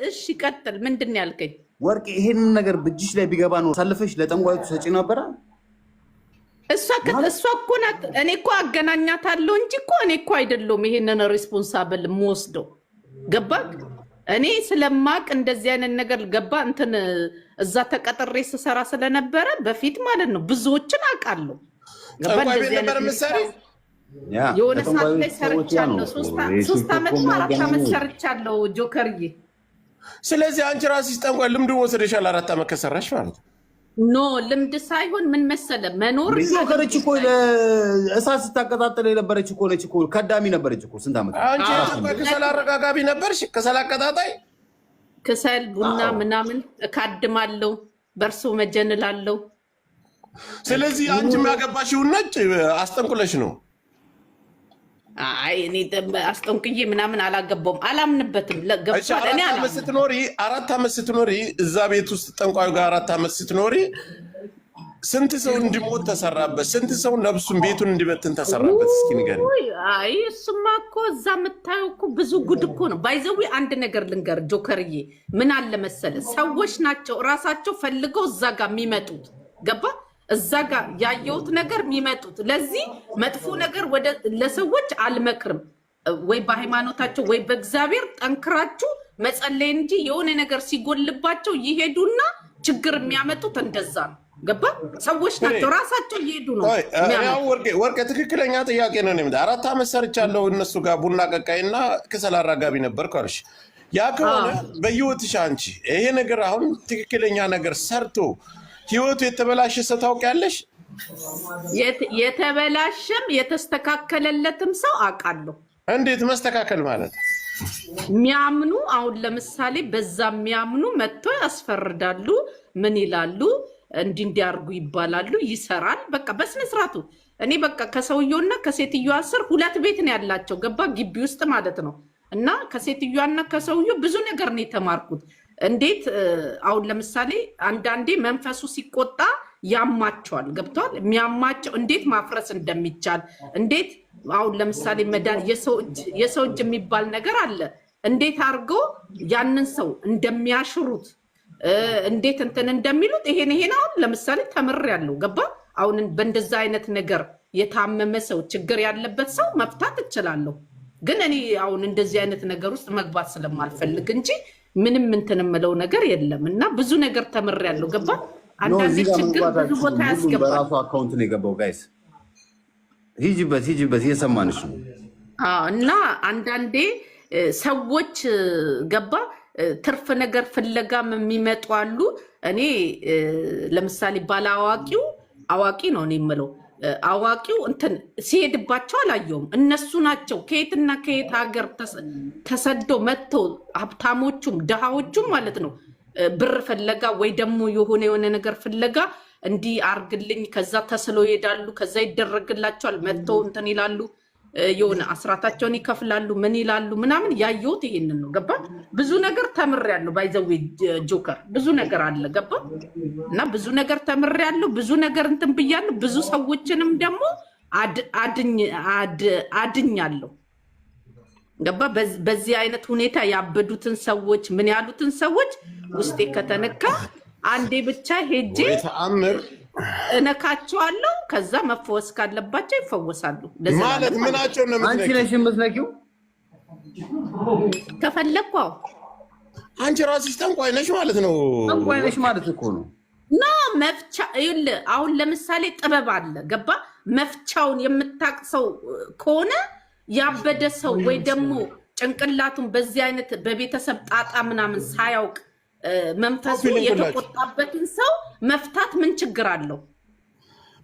እሺ ቀጥል ምንድነው ያልከኝ ወርቅ ይሄን ነገር በእጅሽ ላይ ቢገባ ነው ሳልፈሽ ለጠንቋዩ ሰጪ ነበር እሷ እኮ ናት እኔ እኮ አገናኛታለሁ እንጂ እኮ እኔ እኮ አይደለም ይሄንን ሪስፖንሲብል የምወስደው ገባክ እኔ ስለማቅ እንደዚህ አይነት ነገር ገባ እንትን እዛ ተቀጥሬ ስሰራ ስለነበረ በፊት ማለት ነው ብዙዎችን አውቃለሁ ገባ እንደዚህ አይነት ምሳሌ የሆነ ሰዓት ላይ ሰርቻለሁ 3 አመት 4 አመት ሰርቻለሁ ጆከርዬ ስለዚህ አንቺ ራስሽ ጠንቋይ ልምዱ ወሰደሻል 4 አመት ከሰራሽ ማለት ኖ ልምድ ሳይሆን ምን መሰለ መኖር ጆከርች እኮ እሳት ስታቀጣጥል የነበረች እኮ ነች እኮ ከዳሚ ነበረች እኮ ስንት አመት አንቺ ከሰል አረጋጋቢ ነበርሽ ከሰል አቀጣጣይ ከሰል ቡና ምናምን ካድማለሁ በርሶ መጀንላለሁ ስለዚህ አንቺ የሚያገባሽው ነጭ አስጠንቁለሽ ነው አይ እኔ አስጠንቅዬ ምናምን አላገባውም አላምንበትም ለገብቷል እኔ አራት አመት ስትኖሪ እዛ ቤት ውስጥ ጠንቋዩ ጋር 4 አመት ስትኖሪ ስንት ሰው እንዲሞት ተሰራበት ስንት ሰው ነፍሱን ቤቱን እንዲበትን ተሰራበት እስኪ ንገሪ አይ እሱማ እኮ እዛ የምታየው እኮ ብዙ ጉድ እኮ ነው ባይዘዊ አንድ ነገር ልንገር ጆከርዬ ምን አለ መሰለ ሰዎች ናቸው ራሳቸው ፈልገው እዛ ጋር የሚመጡት ገባ እዛ ጋር ያየሁት ነገር የሚመጡት ለዚህ መጥፎ ነገር ወደ ለሰዎች አልመክርም ወይ በሃይማኖታቸው ወይ በእግዚአብሔር ጠንክራችሁ መጸለይ እንጂ የሆነ ነገር ሲጎልባቸው ይሄዱና ችግር የሚያመጡት እንደዛ ነው ገባ ሰዎች ናቸው ራሳቸው ይሄዱ ነው ያው ወርቄ ትክክለኛ ጥያቄ ነው ነው 4 አመት ሰርቻለሁ እነሱ ጋር ቡና ቀቃይና ከሰል አራጋቢ ነበር ካልሽ ያ ከሆነ በህይወትሽ አንቺ ይሄ ነገር አሁን ትክክለኛ ነገር ሰርቶ ህይወቱ የተበላሸ ሰው ታውቂያለሽ የተበላሸም የተስተካከለለትም ሰው አውቃለሁ እንዴት መስተካከል ማለት የሚያምኑ አሁን ለምሳሌ በዛ የሚያምኑ መጥቶ ያስፈርዳሉ ምን ይላሉ እንዲያርጉ ይባላሉ ይሰራል በቃ በስነ ስርዓቱ እኔ በቃ ከሰውየውና ከሴትዮዋ ስር 2 ቤት ነው ያላቸው ገባ ግቢ ውስጥ ማለት ነው እና ከሴትዮዋና ከሰውየው ብዙ ነገር ነው የተማርኩት እንዴት አሁን ለምሳሌ አንዳንዴ መንፈሱ ሲቆጣ ያማቸዋል ገብቷል የሚያማቸው እንዴት ማፍረስ እንደሚቻል እንዴት አሁን ለምሳሌ መዳን የሰው እጅ የሚባል ነገር አለ እንዴት አርጎ ያንን ሰው እንደሚያሽሩት እንዴት እንትን እንደሚሉት ይሄን አሁን ለምሳሌ ተምሬያለሁ ገባ አሁን በእንደዛ አይነት ነገር የታመመ ሰው ችግር ያለበት ሰው መፍታት እችላለሁ ግን እኔ አሁን እንደዚህ አይነት ነገር ውስጥ መግባት ስለማልፈልግ እንጂ ምንም እንትን የምለው ነገር የለም እና ብዙ ነገር ተምሬያለሁ ገባ አንዳንዴ ችግር ብዙ ቦታ ያስገባል በራሱ አካውንት ነው የገባው ጋይስ ሂጂበት እየሰማንሽ ነው እና አንዳንዴ ሰዎች ገባ ትርፍ ነገር ፍለጋም የሚመጡ አሉ እኔ ለምሳሌ ባላዋቂው አዋቂ ነው እኔ የምለው አዋቂው እንትን ሲሄድባቸው አላየውም እነሱ ናቸው ከየትና ከየት ሀገር ተሰዶ መጥቶ ሀብታሞቹም ደሃዎቹም ማለት ነው ብር ፍለጋ ወይ ደግሞ የሆነ ነገር ፍለጋ እንዲህ አርግልኝ ከዛ ተስሎ ይሄዳሉ ከዛ ይደረግላቸዋል መጥቶ እንትን ይላሉ የሆነ አስራታቸውን ይከፍላሉ ምን ይላሉ ምናምን ያየሁት ይሄንን ነው ገባ ብዙ ነገር ተምሬያለሁ ባይዘው ጆከር ብዙ ነገር አለ ገባ እና ብዙ ነገር ተምሬያለሁ ብዙ ነገር እንትን ብያለሁ ብዙ ሰዎችንም ደግሞ አድኛለሁ ገባ በዚህ አይነት ሁኔታ ያበዱትን ሰዎች ምን ያሉትን ሰዎች ውስጤ ከተነካ አንዴ ብቻ ሄጄ እነካቸዋለሁ ከዛ መፈወስ ካለባቸው ይፈወሳሉ ማለት ምናቸው ነው አንቺ ነሽ የምትነኪው ከፈለኳው አንቺ ራስሽ ጠንቋይ ነሽ ማለት ነው ጠንቋይ ነሽ ማለት እኮ ነው ና መፍቻ ይል አሁን ለምሳሌ ጥበብ አለ ገባ መፍቻውን የምታቅሰው ከሆነ ያበደ ሰው ወይ ደግሞ ጭንቅላቱን በዚህ አይነት በቤተሰብ ጣጣ ምናምን ሳያውቅ መንፈሱ የተቆጣበትን ሰው መፍታት ምን ችግር አለው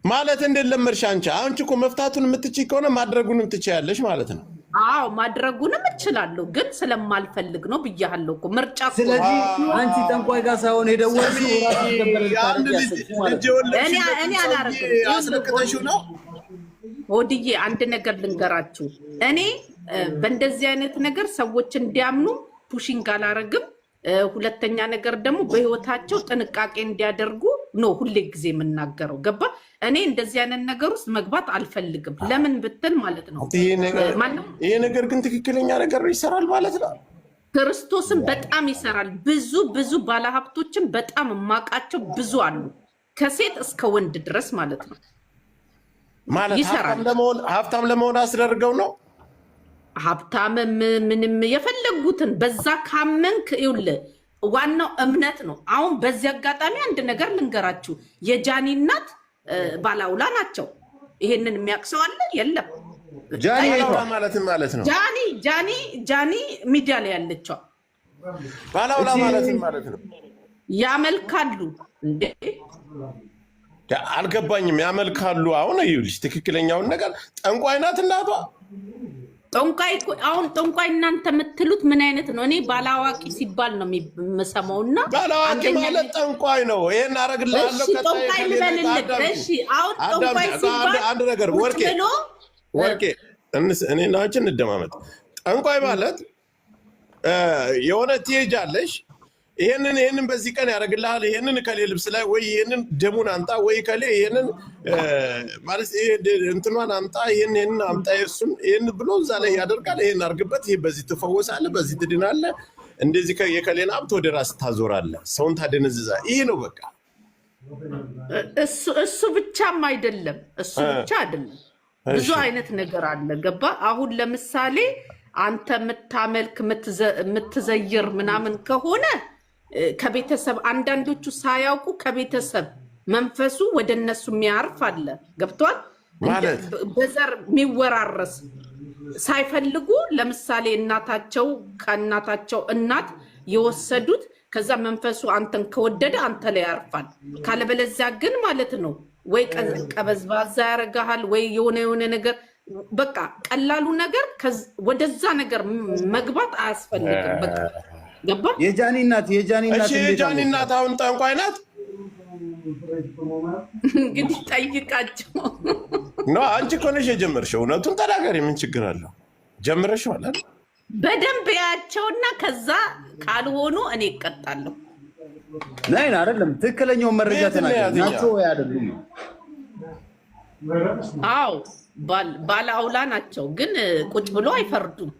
ማለት እንደለመርሽ አንቺ እኮ መፍታቱን የምትችይ ከሆነ ማድረጉንም ትችያለሽ ማለት ነው አዎ ማድረጉንም እችላለሁ ግን ስለማልፈልግ ነው ብያለሁ እኮ ምርጫ ስለዚህ አንቺ ጠንቋይ ጋር ሳይሆን ሄደወልሽ እኔ አላረግም ነው ወዲዬ አንድ ነገር ልንገራችሁ እኔ በእንደዚህ አይነት ነገር ሰዎች እንዲያምኑ ፑሽንግ አላረግም ሁለተኛ ነገር ደግሞ በህይወታቸው ጥንቃቄ እንዲያደርጉ ነው ሁሌ ጊዜ የምናገረው ገባ እኔ እንደዚህ አይነት ነገር ውስጥ መግባት አልፈልግም ለምን ብትል ማለት ነው ይሄ ነገር ግን ትክክለኛ ነገር ይሰራል ማለት ነው ክርስቶስን በጣም ይሰራል። ብዙ ባለሀብቶችን በጣም ማቃቸው ብዙ አሉ፣ ከሴት እስከ ወንድ ድረስ ማለት ነው። ማለት ሀብታም ለመሆን አስደርገው ነው። ሀብታም ምንም የፈለጉትን በዛ ካመንክ ይኸውልህ፣ ዋናው እምነት ነው። አሁን በዚህ አጋጣሚ አንድ ነገር ልንገራችሁ፣ የጃኒ እናት ባላውላ ናቸው። ይሄንን የሚያቅሰው አለ የለም? ጃኒ ማለት ነው። ጃኒ ሚዲያ ላይ ያለችው ባላውላ ማለት ነው። ያመልካሉ እንዴ? አልገባኝም። ያመልካሉ። አሁን ይኸውልሽ ትክክለኛውን ነገር ጠንቋይ ናት እናቷ። አሁን ጠንቋይ እናንተ የምትሉት ምን አይነት ነው? እኔ ባላዋቂ ሲባል ነው የምሰማውና ባላዋቂ ማለት ጠንቋይ ነው። ይሄን አረግልሃለሁ ጠንቋይ ልበልልህ። እሺ አሁን ጠንቋይ ሲባል አንድ ነገር ወርቄ እኔና አንቺ እንደማመጥ ጠንቋይ ማለት የሆነ ትሄጃለሽ፣ ይሄንን በዚህ ቀን ያደርግልሃል፣ ይሄንን ከሌ ልብስ ላይ ወይ ይሄንን ደሙን አምጣ ወይ ከሌ ይሄንን ማለት እንትኗን አምጣ ይሄንን አምጣ እሱን ይሄን ብሎ እዛ ላይ ያደርጋል። ይሄን አርግበት፣ ይሄ በዚህ ትፈወሳለህ፣ በዚህ ትድናለህ፣ እንደዚህ የከሌን ሀብት ወደ ራስ ታዞራለህ፣ ሰውን ታደነዝዛለህ። ይሄ ነው በቃ። እሱ ብቻም አይደለም፣ እሱ ብቻ አይደለም። ብዙ አይነት ነገር አለ። ገባ? አሁን ለምሳሌ አንተ የምታመልክ የምትዘይር ምናምን ከሆነ ከቤተሰብ አንዳንዶቹ ሳያውቁ ከቤተሰብ መንፈሱ ወደ እነሱ የሚያርፍ አለ። ገብቷል? በዘር የሚወራረስ ሳይፈልጉ ለምሳሌ እናታቸው ከእናታቸው እናት የወሰዱት ከዛ መንፈሱ አንተን ከወደደ አንተ ላይ ያርፋል። ካለበለዚያ ግን ማለት ነው ወይ ቀበዝባዛ ያረጋሃል ወይ የሆነ ነገር በቃ ቀላሉ ነገር ወደዛ ነገር መግባት አያስፈልግም። በቃ ገባ? የጃኒ እናት አሁን ጠንቋይ ናት። እንግዲህ ጠይቃቸው ነው። አንቺ እኮ ነሽ የጀመርሽው። እውነቱን ተናገሪ፣ ምን ችግር አለው? ጀምረሽዋል አይደል? በደንብ ያቸውና ከዛ ካልሆኑ እኔ እቀጣለሁ። ነይን አይደለም ትክክለኛውን መረጃ ተናገሩ ወይ አይደሉም? አዎ ባለአውላ ናቸው፣ ግን ቁጭ ብሎ አይፈርዱም።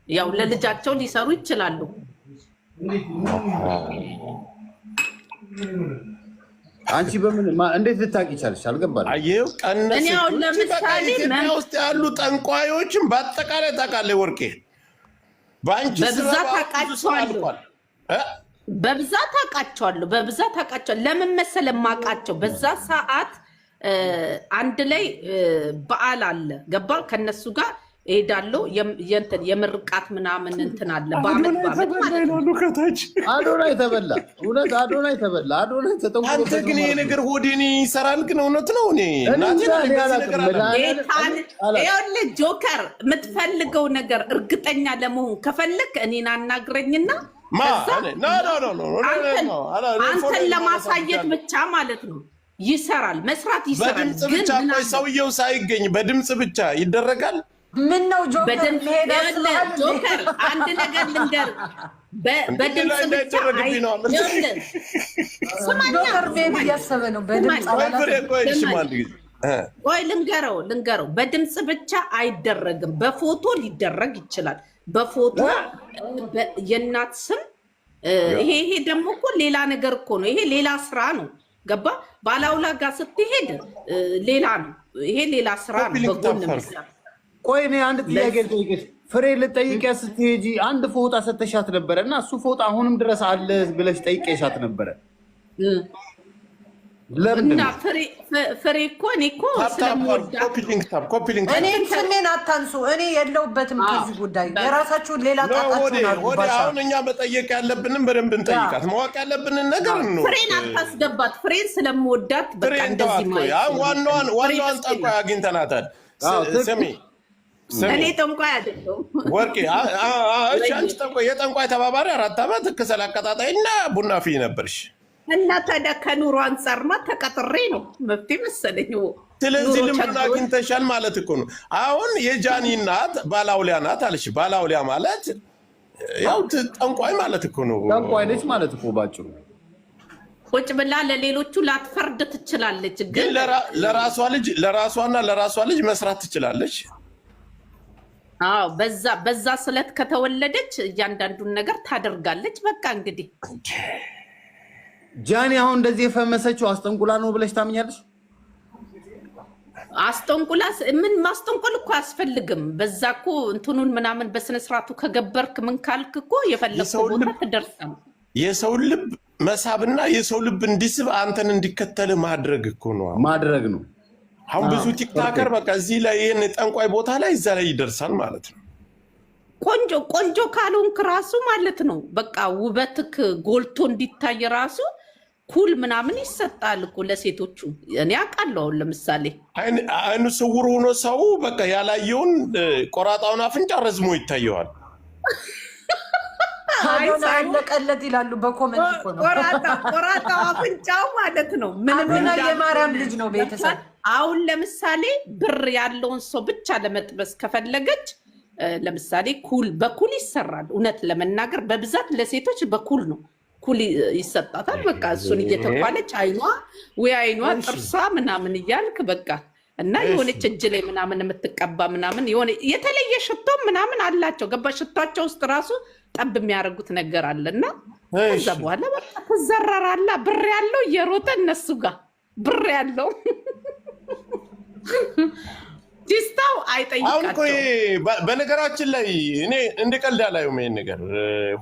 ያው ለልጃቸው ሊሰሩ ይችላሉ። አንቺ እንዴት ልታውቂ ይቻልሽ? አልገባኝም። አየው ቀነሰ። ለምሳሌ ኢትዮጵያ ውስጥ ያሉ ጠንቋዮችን በአጠቃላይ ታውቃለህ ወርቄ? በአንቺ በብዛት አውቃቸዋለሁ። በብዛት አውቃቸዋለሁ። ለምን መሰለህ የማውቃቸው? በዛ ሰዓት አንድ ላይ በዓል አለ። ገባ? ከነሱ ጋር እሄዳለሁ። የምርቃት ምናምን እንትን አለ። በአመት ማለት ነው። አዶናይ ተበላ። እውነት አዶናይ ተበላ። አዶናይ ተጠንቆ። አንተ ግን ይሄ ነገር ሆዴን ይሰራል። ግን እውነት ነው። ይኸውልህ ጆከር፣ የምትፈልገው ነገር እርግጠኛ ለመሆን ከፈለግ እኔን አናግረኝና አንተን ለማሳየት ብቻ ማለት ነው። ይሰራል፣ መስራት ይሰራል። በድምፅ ብቻ ቆይ፣ ሰውየው ሳይገኝ በድምፅ ብቻ ይደረጋል። ምን ነው ጆከር? አንድ ነገር ልንገር፣ በድምፅ ብቻ እያሰበ ነው። ቆይ ልንገረው፣ በድምፅ ብቻ አይደረግም። በፎቶ ሊደረግ ይችላል። በፎቶ የእናት ስም ይሄ ደግሞ እኮ ሌላ ነገር እኮ ነው። ይሄ ሌላ ስራ ነው። ገባ? ባላውላ ጋር ስትሄድ ሌላ ነው። ይሄ ሌላ ስራ ነው። በጎን የሚሰራ። ቆይ እኔ አንድ ጥያቄ ልጠይቅሽ። ፍሬ ልጠይቂያ ስትሄጂ አንድ ፎጣ ሰተሻት ነበረ እና እሱ ፎጣ አሁንም ድረስ አለ ብለሽ ጠይቄሻት ነበረ። እና ፍሬ እኮ እኔ እኮ ስለምወዳት እኔ ስሜን አታንሱ። እኔ የለውበትም ከዚህ ጉዳይ። የራሳችሁን ሌላ ጣጣችሁን አሁን እኛ መጠየቅ ያለብንም በደንብ እንጠይቃት። ማወቅ ያለብንን ነገር ነው። ፍሬን አታስገባት። ፍሬን ስለምወዳት በቃ እንደዚህ ማለት ዋናዋን ጠንቋይ አግኝተናታል። ስሚ እኔ ጠንቋይ አይደለሁም ወርቄ። እሺ አንቺ ጠንቋይ የጠንቋይ ተባባሪ 4 ዓመት ከሰል አቀጣጣይ እና ቡና ፊ ነበርሽ። እና ታዲያ ከኑሮ አንጻርማ ተቀጥሬ ነው መብቴ መሰለኝ። ስለዚህ ልምድ አግኝተሻል ማለት እኮ ነው። አሁን የጃኒ እናት ባላውሊያ ናት አለሽ። ባላውሊያ ማለት ያው ጠንቋይ ማለት እኮ ነው። ጠንቋይ ነች ማለት እኮ ባጭሩ። ቁጭ ብላ ለሌሎቹ ላትፈርድ ትችላለች፣ ግን ለራሷና ለራሷ ልጅ መስራት ትችላለች። አዎ በዛ ስለት ከተወለደች እያንዳንዱን ነገር ታደርጋለች። በቃ እንግዲህ ጃኒ አሁን እንደዚህ የፈመሰችው አስጠንቁላ ነው ብለሽ ታምኛለሽ? አስጠንቁላ ምን ማስጠንቆል እኮ አያስፈልግም። በዛ እኮ እንትኑን ምናምን በስነ ስርዓቱ ከገበርክ ምን ካልክ እኮ የፈለከው ቦታ ትደርሳለህ። የሰው ልብ መሳብና የሰው ልብ እንዲስብ አንተን እንዲከተል ማድረግ እኮ ነው ማድረግ ነው። አሁን ብዙ ቲክታከር በቃ እዚህ ላይ ይሄን ጠንቋይ ቦታ ላይ እዛ ላይ ይደርሳል ማለት ነው። ቆንጆ ካልሆንክ ራሱ ማለት ነው በቃ ውበትክ ጎልቶ እንዲታይ ራሱ ኩል ምናምን ይሰጣል እኮ ለሴቶቹ። እኔ አውቃለሁ። ለምሳሌ አይኑ ስውር ሆኖ ሰው በቃ ያላየውን ቆራጣውን አፍንጫ ረዝሞ ይታየዋል። አለቀለት ይላሉ በኮሜንት እኮ ነው። ቆራጣው አፍንጫው ማለት ነው ምንም የማርያም ልጅ ነው ቤተሰብ። አሁን ለምሳሌ ብር ያለውን ሰው ብቻ ለመጥበስ ከፈለገች ለምሳሌ በኩል ይሰራል። እውነት ለመናገር በብዛት ለሴቶች በኩል ነው ኩል ይሰጣታል። በቃ እሱን እየተባለች አይኗ ጥርሷ ምናምን እያልክ በቃ እና የሆነች እጅ ላይ ምናምን የምትቀባ ምናምን የሆነ የተለየ ሽቶ ምናምን አላቸው። ገባ ሽቷቸው ውስጥ ራሱ ጠብ የሚያደርጉት ነገር አለና ከዛ በኋላ በቃ ተዘረራላ። ብር ያለው እየሮጠ እነሱ ጋር ብር ያለው ዲስታው አይጠይቃቸው። በነገራችን ላይ እኔ እንደቀልድ አላየሁም ይሄን ነገር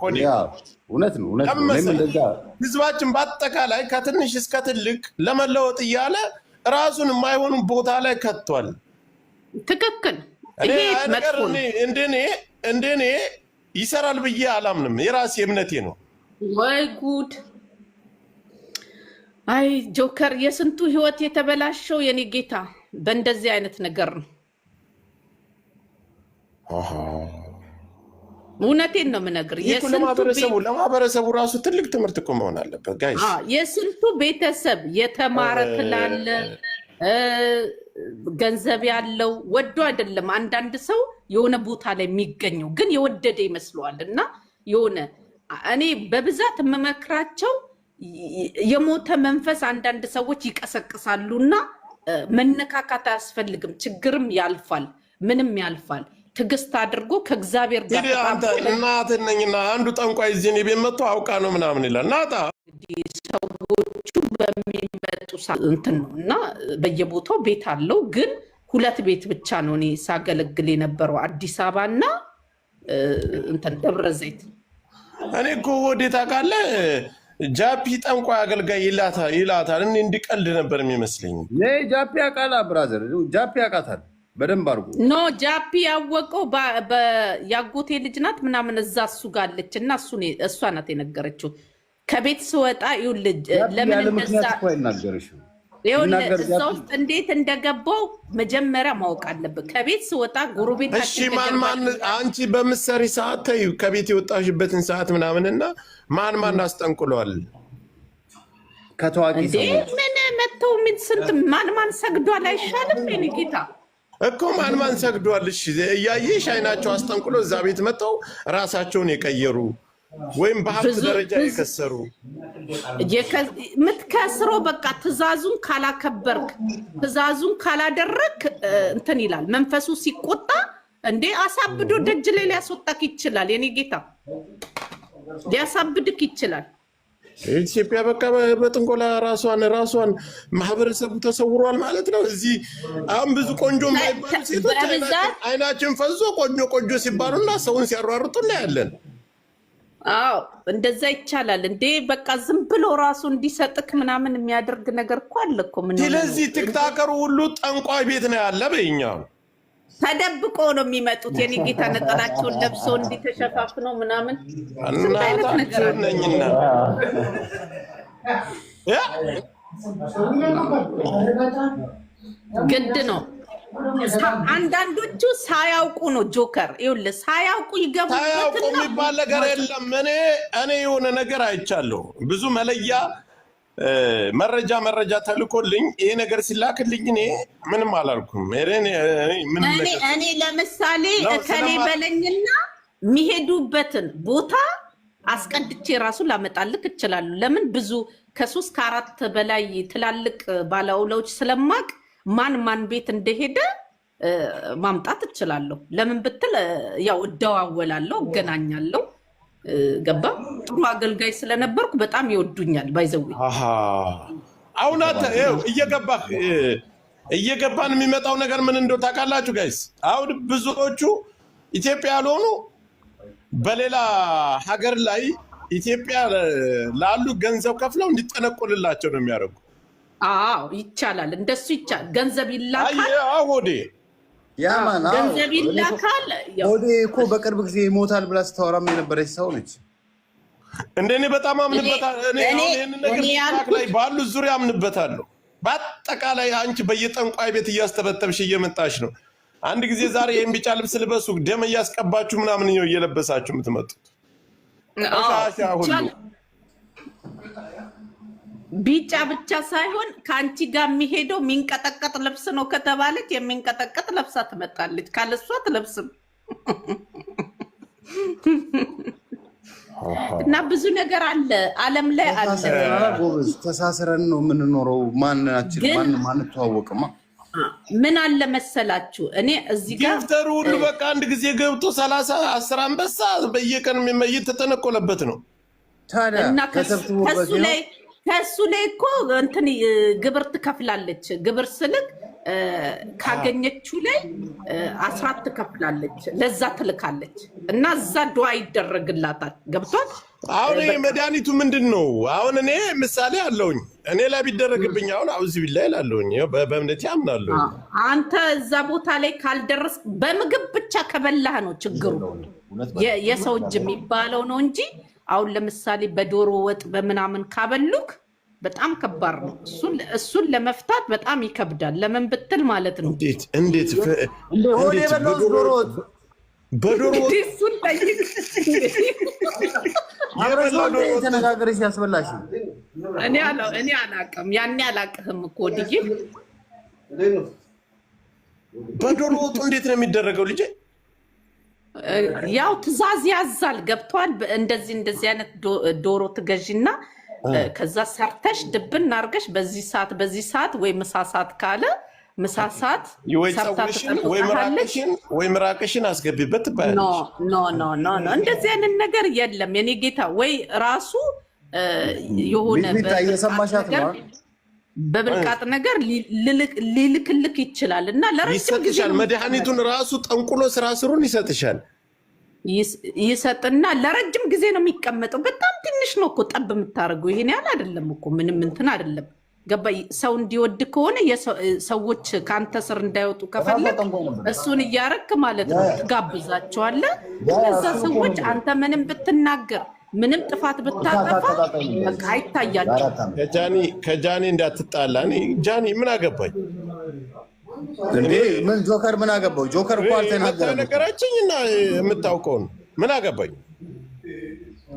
ሆዴ እውነት ነው። ህዝባችን በአጠቃላይ ከትንሽ እስከ ትልቅ ለመለወጥ እያለ ራሱን የማይሆኑ ቦታ ላይ ከቷል። ትክክል። እንደኔ ይሰራል ብዬ አላምንም። የራሴ እምነቴ ነው። ወይ ጉድ! አይ ጆከር፣ የስንቱ ህይወት የተበላሸው የኔ ጌታ በእንደዚህ አይነት ነገር ነው። እውነቴን ነው የምነግርህ። ለማህበረሰቡ ራሱ ትልቅ ትምህርት እኮ መሆን አለበት ጋይስ። የስንቱ ቤተሰብ የተማረ ትላለ ገንዘብ ያለው ወዶ አይደለም። አንዳንድ ሰው የሆነ ቦታ ላይ የሚገኘው ግን የወደደ ይመስለዋል። እና የሆነ እኔ በብዛት የምመክራቸው የሞተ መንፈስ አንዳንድ ሰዎች ይቀሰቅሳሉና መነካካት አያስፈልግም። ችግርም ያልፋል፣ ምንም ያልፋል። ትዕግስት አድርጎ ከእግዚአብሔር ጋር እናትህ ነኝና አንዱ ጠንቋይ እዚህ እኔ ቤት መጥቶ አውቃ ነው ምናምን ይላል። ናታ ሰዎቹ በሚመጡ እንትን ነው እና በየቦታው ቤት አለው። ግን 2 ቤት ብቻ ነው እኔ ሳገለግል የነበረው አዲስ አበባ እና እንትን ደብረ ዘይት። እኔ እኮ ወዴት አውቃለህ ጃፒ ጠንቋይ አገልጋይ ይላታል። እኔ እንዲቀልድ ነበር የሚመስለኝ። ጃፒ አቃላ ብራዘር ጃፒ አቃታል በደንብ አድርጎ ኖ ጃፒ ያወቀው ያጎቴ ልጅ ናት ምናምን እዛ እሱ ጋር አለች እና እሷ ናት የነገረችው። ከቤት ስወጣ ለምን እንደዛ እዛ ውስጥ እንዴት እንደገባው መጀመሪያ ማወቅ አለብን። ከቤት ስወጣ ጎረቤት እሺ፣ ማን አንቺ በምትሰሪ ሰዓት ተይው ከቤት የወጣሽበትን ሰዓት ምናምንና ማን አስጠንቅሏል? ከታዋቂ ሰዎች ምን መተው ምን ስንት ማን ሰግዷል አይሻልም? የኔ ጌታ እኮ ማን ሰግዷል? እሺ እያየሽ አይናቸው አስጠንቅሎ እዛ ቤት መጥተው ራሳቸውን የቀየሩ ወይም በሀብት ደረጃ የከሰሩ የምትከስረው በቃ ትእዛዙን ካላከበርክ ትእዛዙን ካላደረክ እንትን ይላል። መንፈሱ ሲቆጣ እንዴ አሳብዶ ደጅ ላይ ሊያስወጣክ ይችላል። የኔ ጌታ ሊያሳብድክ ይችላል። ኢትዮጵያ በቃ በጥንቆላ ራሷን ማህበረሰቡ ተሰውሯል ማለት ነው። እዚህ አሁን ብዙ ቆንጆ የማይባሉ ሴቶች አይናችን ፈዞ ቆንጆ ሲባሉና ሰውን ሲያሯሩጡ እናያለን። አዎ እንደዛ ይቻላል እንዴ? በቃ ዝም ብሎ ራሱ እንዲሰጥክ ምናምን የሚያደርግ ነገር እኮ አለ እኮ። ስለዚህ ቲክታከሩ ሁሉ ጠንቋይ ቤት ነው ያለ። በእኛው ተደብቆ ነው የሚመጡት። የኔ ጌታ ነጠላቸውን ለብሰው እንዲተሸፋፍነው ምናምን እናታችሁ ነኝና ግድ ነው። አንዳንዶቹ ሳያውቁ ነው ጆከር። ይኸውልህ ሳያውቁ ይገቡበትና ሳያውቁ የሚባል ነገር የለም። እኔ የሆነ ነገር አይቻለሁ። ብዙ መለያ መረጃ ተልኮልኝ ይሄ ነገር ሲላክልኝ እኔ ምንም አላልኩም። እኔ ለምሳሌ ከኔ በለኝና የሚሄዱበትን ቦታ አስቀድቼ ራሱ ላመጣልክ እችላለሁ። ለምን ብዙ ከ3 ከ4 በላይ ትላልቅ ባለውለዎች ስለማቅ ማን ቤት እንደሄደ ማምጣት እችላለሁ። ለምን ብትል ያው እደዋወላለሁ፣ እገናኛለሁ። ገባ? ጥሩ አገልጋይ ስለነበርኩ በጣም ይወዱኛል። ባይዘው አሁን አንተ እየገባን የሚመጣው ነገር ምን እንደው ታውቃላችሁ ጋይስ? አሁን ብዙዎቹ ኢትዮጵያ ያልሆኑ በሌላ ሀገር ላይ ኢትዮጵያ ላሉ ገንዘብ ከፍለው እንዲጠነቁልላቸው ነው የሚያደርጉ። አዎ ይቻላል፣ እንደሱ ይቻላል። ገንዘብ ይላካል። አዎዴ ያማን ገንዘብ ይላካል። ወዴ እኮ በቅርብ ጊዜ ይሞታል ብላ ስታወራም የነበረች ሰው ነች። እንደኔ በጣም አምንበታለሁ። እኔ ይሄን ነገር ላይ ባሉ ዙሪያ አምንበታለሁ። በአጠቃላይ አንቺ በየጠንቋይ ቤት እያስተበተብሽ እየመጣሽ ነው። አንድ ጊዜ ዛሬ ይሄን ቢጫ ልብስ ልበሱ፣ ደም እያስቀባችሁ ምናምን ነው እየለበሳችሁ የምትመጡት። ቢጫ ብቻ ሳይሆን ከአንቺ ጋር የሚሄደው የሚንቀጠቀጥ ልብስ ነው ከተባለች የሚንቀጠቀጥ ለብሳ ትመጣለች። ካለሷ አትለብስም። እና ብዙ ነገር አለ ዓለም ላይ አለ። ጎበዝ ተሳስረን ነው የምንኖረው። ማንናችን ማን ተዋወቅማ። ምን አለ መሰላችሁ እኔ እዚህ ጋር ጊፍተሩ ሁሉ በቃ አንድ ጊዜ ገብቶ 30 10 አንበሳ በየቀን እየተጠነቆለበት ነው። ታዲያ እና ከሱ ላይ እኮ እንትን ግብር ትከፍላለች። ግብር ስልክ ካገኘችው ላይ 10 ትከፍላለች። ለዛ ትልካለች እና እዛ ዱዓ ይደረግላታል። ገብቷል? አሁን መድኃኒቱ ምንድን ነው? አሁን እኔ ምሳሌ አለውኝ እኔ ላይ ቢደረግብኝ አሁን አውዚ ቢላይ ላለውኝ በእምነቴ አምናለሁ። አንተ እዛ ቦታ ላይ ካልደረስ በምግብ ብቻ ከበላህ ነው ችግሩ። የሰው እጅ የሚባለው ነው እንጂ አሁን ለምሳሌ በዶሮ ወጥ በምናምን ካበሉክ በጣም ከባድ ነው። እሱን ለመፍታት በጣም ይከብዳል። ለምን ብትል ማለት ነው እንዴት በዶሮ ወጥ በዶሮ ወጥ እሱን ጠይቅ። ተነጋገርሽ ያስበላሽ። እኔ አላውቅም። ያኔ አላውቅህም እኮ ወዲዬ። በዶሮ ወጡ እንዴት ነው የሚደረገው ልጄ? ያው ትእዛዝ ያዛል። ገብቷል? እንደዚህ አይነት ዶሮ ትገዢና ከዛ ሰርተሽ ድብን አድርገሽ በዚህ ሰዓት ወይ ምሳ ሰዓት ካለ ምሳ ሰዓት ሰርታ ትጠብቅሃለች። ወይ ምራቅሽን አስገቢበት ትባያለሽ። ኖ እንደዚህ አይነት ነገር የለም የኔ ጌታ። ወይ ራሱ የሆነ በብልቃጥ ነገር ሊልክልክ ይችላል እና ለረጅም ጊዜ መድኃኒቱን ራሱ ጠንቁሎ ስራ ስሩን ይሰጥሻል። ይሰጥና ለረጅም ጊዜ ነው የሚቀመጠው። በጣም ትንሽ ነው እኮ ጠብ የምታደርገው። ይሄን ያህል አይደለም እኮ ምንም እንትን አይደለም። ገባ? ሰው እንዲወድ ከሆነ ሰዎች ከአንተ ስር እንዳይወጡ ከፈለግ እሱን እያረክ ማለት ነው ትጋብዛቸዋለህ። እነዛ ሰዎች አንተ ምንም ብትናገር ምንም ጥፋት ብታጠፋ በቃ አይታያቸው። ከጃኒ እንዳትጣላ። ጃኒ ምን አገባኝ እንዴ? ምን ጆከር ምን አገባው? ጆከር እኮ አልተናገረም። ነገራችኝና የምታውቀውን ምን አገባኝ?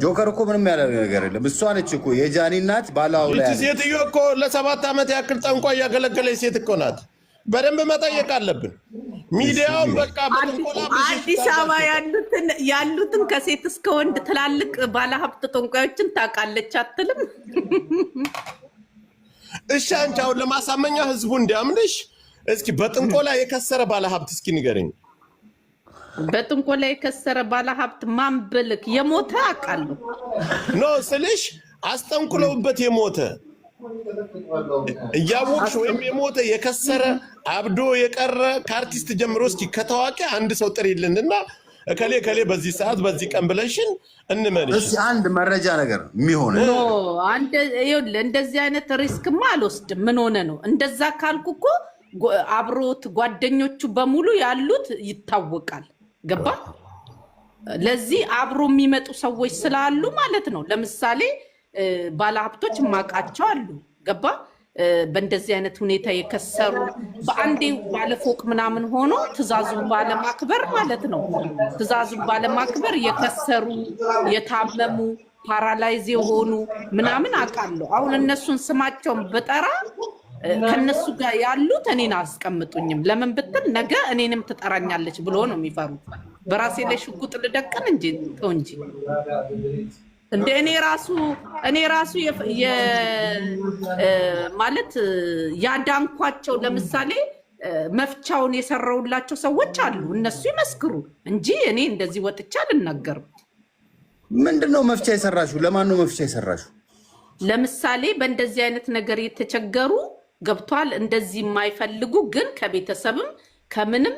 ጆከር እኮ ምንም ያለ ነገር የለም። እሷ ነች እኮ የጃኒ እናት ባላው ላይ ያለች ሴትዮ እኮ ለ7 ዓመት ያክል ጠንቋ እያገለገለች ሴት እኮ ናት። በደንብ መጠየቅ አለብን። ሚዲያውን በቃ አዲስ አበባ ያሉትን ከሴት እስከ ወንድ ትላልቅ ባለሀብት ጠንቋዮችን ታውቃለች አትልም? እሺ አንቺ አሁን ለማሳመኛ ህዝቡ እንዲያምንሽ እስኪ በጥንቆላ የከሰረ ባለሀብት እስኪ ንገረኝ። በጥንቆላ የከሰረ ባለሀብት ማን ብልክ? የሞተ አውቃለሁ። ኖ ስልሽ አስጠንቁለውበት የሞተ እያወቅሽ ወይም የሞተ የከሰረ አብዶ የቀረ ከአርቲስት ጀምሮ እስኪ ከታዋቂ አንድ ሰው ጥሪልንና እከሌ በዚህ ሰዓት በዚህ ቀን ብለሽን እንመንሽ። እስኪ አንድ መረጃ ነገር የሚሆነ እንደዚህ አይነት ሪስክማ አልወስድም። ምን ሆነ ነው? እንደዛ ካልኩ እኮ አብሮት ጓደኞቹ በሙሉ ያሉት ይታወቃል። ገባ? ለዚህ አብሮ የሚመጡ ሰዎች ስላሉ ማለት ነው። ለምሳሌ ባለሀብቶች ማቃቸው አሉ። ገባ? በእንደዚህ አይነት ሁኔታ የከሰሩ በአንዴ ባለፎቅ ምናምን ሆኖ ትእዛዙን ባለማክበር ማለት ነው። ትእዛዙን ባለማክበር የከሰሩ የታመሙ ፓራላይዝ የሆኑ ምናምን አውቃለሁ። አሁን እነሱን ስማቸውን በጠራ ከነሱ ጋር ያሉት እኔን አስቀምጡኝም። ለምን ብትል ነገ እኔንም ትጠራኛለች ብሎ ነው የሚፈሩት። በራሴ ላይ ሽጉጥ ልደቀን እንጂ እንደ እኔ ራሱ ማለት ያዳንኳቸው ለምሳሌ መፍቻውን የሰራውላቸው ሰዎች አሉ። እነሱ ይመስክሩ እንጂ እኔ እንደዚህ ወጥቼ አልናገርም። ምንድነው መፍቻ የሰራሽው? ለማን ነው መፍቻ የሰራሽው? ለምሳሌ በእንደዚህ አይነት ነገር የተቸገሩ ገብቷል። እንደዚህ የማይፈልጉ ግን ከቤተሰብም ከምንም